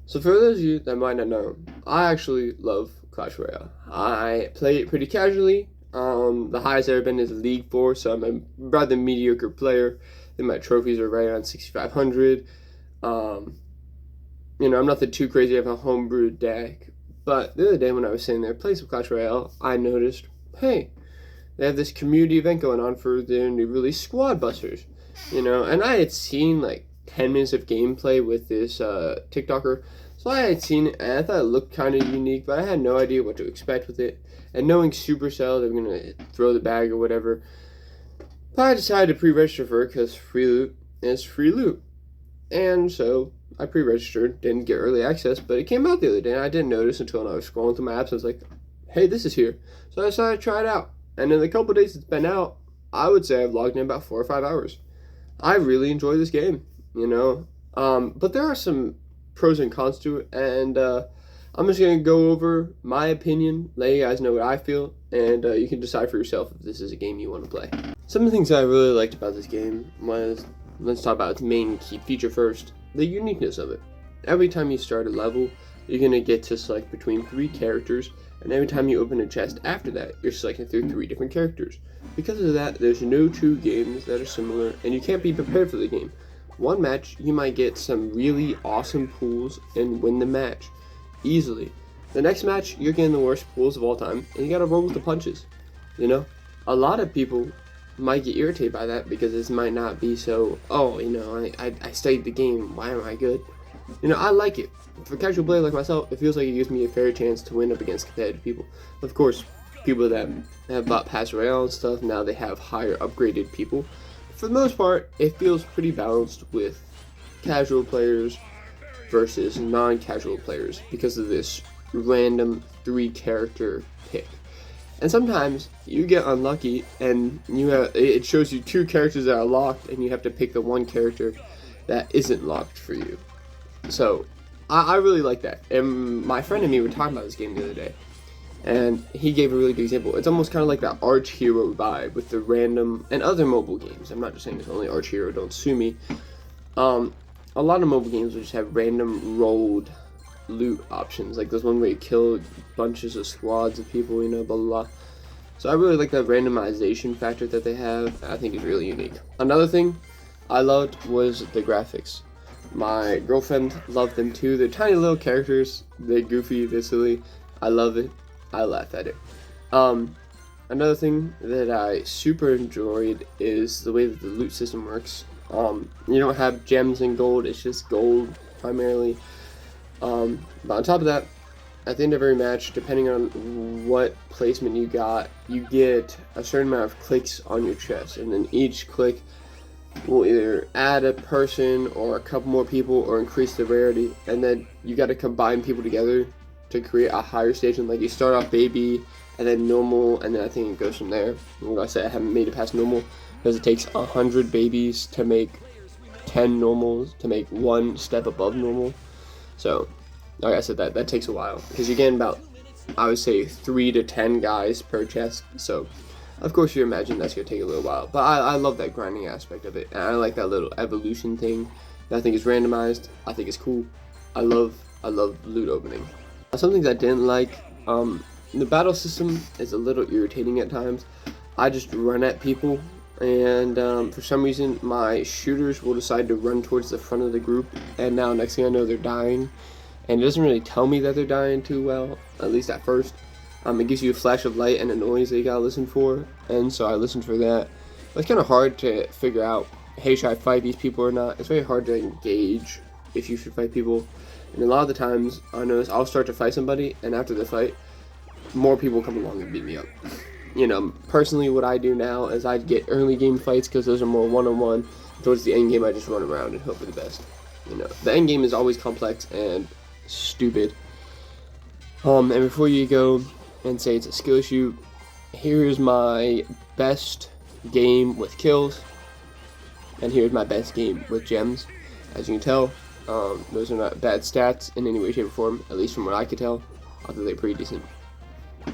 So for those of you that might not know, I actually love Clash Royale. I play it pretty casually. The highest I've ever been is League 4, so I'm a rather mediocre player. Then my trophies are right around 6,500. Um, I'm nothing too crazy. I have a homebrewed deck. But the other day when I was sitting there playing some Clash Royale, I noticed, hey, they have this community event going on for their new release, Squad Busters. And I had seen like 10 minutes of gameplay with this TikToker. So I had seen it, and I thought it looked kind of unique, but I had no idea what to expect with it. And knowing SuperCell, they're going to throw the bag or whatever. But I decided to pre-register for it because free loot is free loot. And so I pre-registered, didn't get early access, but it came out the other day, and I didn't notice until I was scrolling through my apps. I was like, hey, this is here. So I decided to try it out. And in the couple of days it's been out, I would say I've logged in about 4 or 5 hours. I really enjoy this game. But there are some pros and cons to it, and I'm just going to go over my opinion, let you guys know what I feel, and you can decide for yourself if this is a game you want to play. Some of the things that I really liked about this game was, let's talk about its main key feature first, the uniqueness of it. Every time you start a level, you're going to get to select between 3 characters, and every time you open a chest after that, you're selecting through 3 different characters. Because of that, there's no 2 games that are similar, and you can't be prepared for the game. One match, you might get some really awesome pools and win the match easily. The next match, you're getting the worst pools of all time, and you gotta roll with the punches. A lot of people might get irritated by that because this might not be so, I studied the game, why am I good? I like it. For a casual player like myself, it feels like it gives me a fair chance to win up against competitive people. Of course, people that have bought Pass Royale and stuff, now they have higher upgraded people. For the most part, it feels pretty balanced with casual players versus non-casual players because of this random 3-character pick. And sometimes you get unlucky and it shows you 2 characters that are locked and you have to pick the 1 character that isn't locked for you. So I really like that. And my friend and me were talking about this game the other day, and he gave a really good example. It's almost kind of like that Arch Hero vibe with the random, and other mobile games. I'm not just saying it's only Arch Hero, don't sue me. A lot of mobile games will just have random rolled loot options, like this one where you kill bunches of squads of people, blah, blah, blah. So I really like that randomization factor that they have. I think is really unique. Another thing I loved was the graphics. My girlfriend loved them too. They're tiny little characters. They're goofy. They're silly. I love it. I laugh at it. Another thing that I super enjoyed is the way that the loot system works. You don't have gems and gold. It's just gold primarily. But on top of that, at the end of every match, depending on what placement you got, you get a certain amount of clicks on your chest, and then each click will either add a person or a couple more people or increase the rarity, and then you got to combine people together to create a higher stage. And like you start off baby and then normal, and then I think it goes from there. Like I said, I haven't made it past normal because it takes 100 babies to make 10 normals to make 1 step above normal. So like I said, that takes a while because you're getting about, I would say, 3 to 10 guys per chest. So of course you imagine that's going to take a little while, but I love that grinding aspect of it, and I like that little evolution thing that I think is randomized. I think it's cool. I love loot opening. Some things I didn't like, the battle system is a little irritating at times. I just run at people, and for some reason my shooters will decide to run towards the front of the group, and now next thing I know they're dying, and it doesn't really tell me that they're dying too well, at least at first. It gives you a flash of light and a noise that you gotta listen for, and so I listened for that. But it's kind of hard to figure out, hey, should I fight these people or not? It's very hard to engage if you should fight people. And a lot of the times, I notice I'll start to fight somebody, and after the fight, more people come along and beat me up. Personally, what I do now is I get early game fights because those are more one-on-one. Towards the end game, I just run around and hope for the best. The end game is always complex and stupid. And before you go and say it's a skill issue, here's my best game with kills, and here's my best game with gems. As you can tell, those are not bad stats in any way, shape, or form, at least from what I could tell. I think they're pretty decent.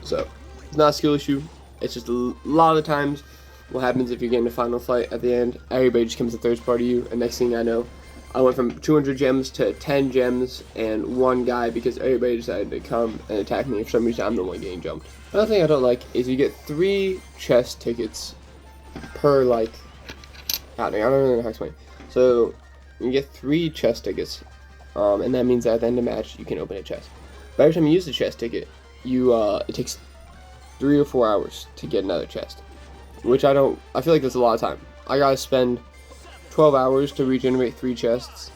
So, it's not a skill issue, it's just a lot of the times what happens if you're getting a final fight at the end, everybody just comes to third party you, and next thing I know, I went from 200 gems to 10 gems and 1 guy because everybody decided to come and attack me. For some reason, I'm the one getting jumped. Another thing I don't like is you get 3 chest tickets per, like, I don't really know how to explain. So, you get 3 chest tickets, and that means that at the end of the match, you can open a chest. But every time you use the chest ticket, it takes 3 or 4 hours to get another chest. Which I feel like that's a lot of time. I gotta spend 12 hours to regenerate 3 chests.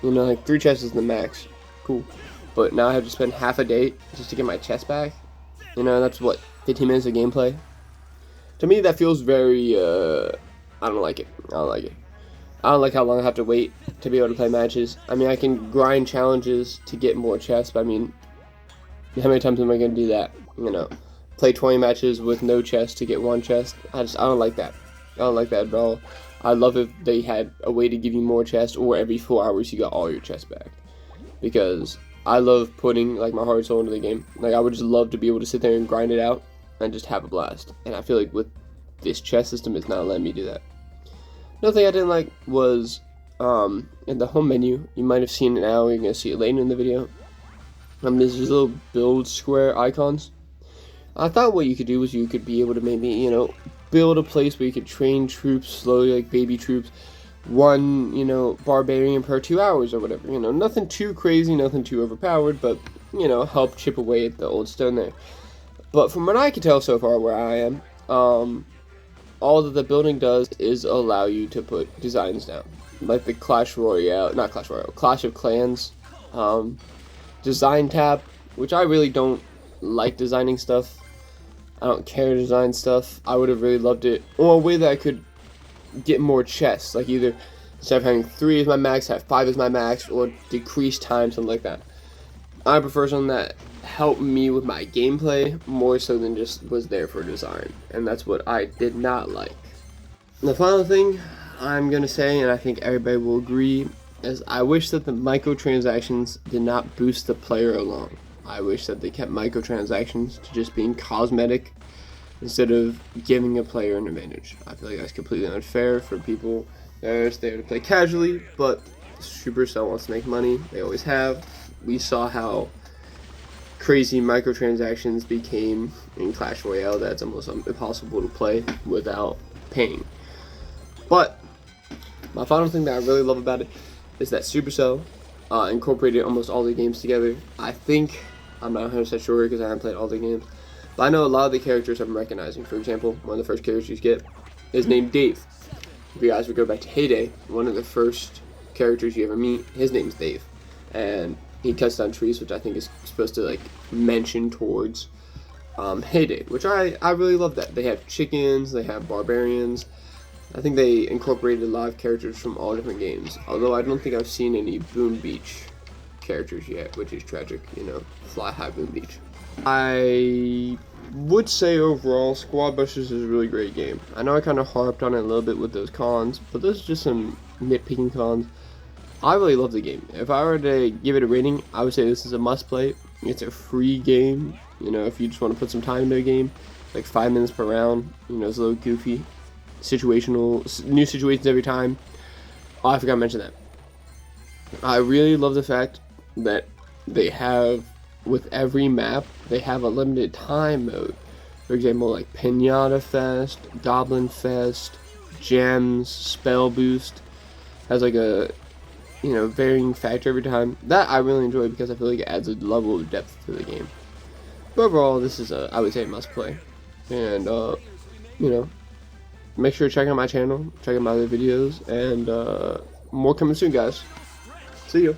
You know, like 3 chests is the max. Cool. But now I have to spend half a day just to get my chest back. You know, that's what, 15 minutes of gameplay? To me, that feels very, I don't like it. I don't like it. I don't like how long I have to wait to be able to play matches. I mean, I can grind challenges to get more chests, but I mean, how many times am I going to do that? You know, play 20 matches with no chest to get 1 chest. I don't like that. I don't like that at all. I'd love if they had a way to give you more chests, or every 4 hours you got all your chests back. Because I love putting, like, my heart and soul into the game. Like, I would just love to be able to sit there and grind it out and just have a blast. And I feel like with this chest system, it's not letting me do that. Another thing I didn't like was, in the home menu, you might have seen it now, you're going to see it later in the video. There's these little build square icons. I thought what you could do was you could be able to maybe, you know, build a place where you could train troops slowly, like baby troops. 1, you know, barbarian per 2 hours or whatever. You know, nothing too crazy, nothing too overpowered, but, you know, help chip away at the old stone there. But from what I can tell so far where I am, all that the building does is allow you to put designs down. Like the Clash of Clans design tab, which I really don't like designing stuff. I don't care to design stuff. I would have really loved it, or a way that I could get more chests, like either instead of having 3 as my max, have 5 as my max, or decrease time, something like that. I prefer something that helped me with my gameplay more so than just was there for design, and that's what I did not like. The final thing I'm gonna say, and I think everybody will agree, is I wish that the microtransactions did not boost the player along. I wish that they kept microtransactions to just being cosmetic instead of giving a player an advantage. I feel like that's completely unfair for people that are just there to play casually, but SuperCell wants to make money. They always have. We saw how crazy microtransactions became in Clash Royale. That's almost impossible to play without paying. But my final thing that I really love about it is that SuperCell incorporated almost all the games together. I think, I'm not 100% sure because I haven't played all the games, but I know a lot of the characters I'm recognizing. For example, one of the first characters you get is named Dave. If you guys would go back to Heyday, one of the first characters you ever meet, his name's Dave. And he cuts down trees, which I think is supposed to, like, mention towards Heyday, which I really love that. They have chickens, they have barbarians. I think they incorporated a lot of characters from all different games, although I don't think I've seen any Boom Beach characters yet, which is tragic, you know, Fly High Boom Beach. I would say overall, Squad Busters is a really great game. I know I kind of harped on it a little bit with those cons, but those are just some nitpicking cons. I really love the game. If I were to give it a rating, I would say this is a must-play. It's a free game, you know, if you just want to put some time into a game, like 5 minutes per round, you know, it's a little goofy. Situational, new situations every time. Oh, I forgot to mention that. I really love the fact that they have, with every map, they have a limited time mode. For example, like Pinata Fest, Goblin Fest, Gems, Spell Boost. Has like a, you know, varying factor every time. That I really enjoy because I feel like it adds a level of depth to the game. But overall, this is I would say, a must play. And, you know, make sure to check out my channel, check out my other videos, and more coming soon, guys. See you.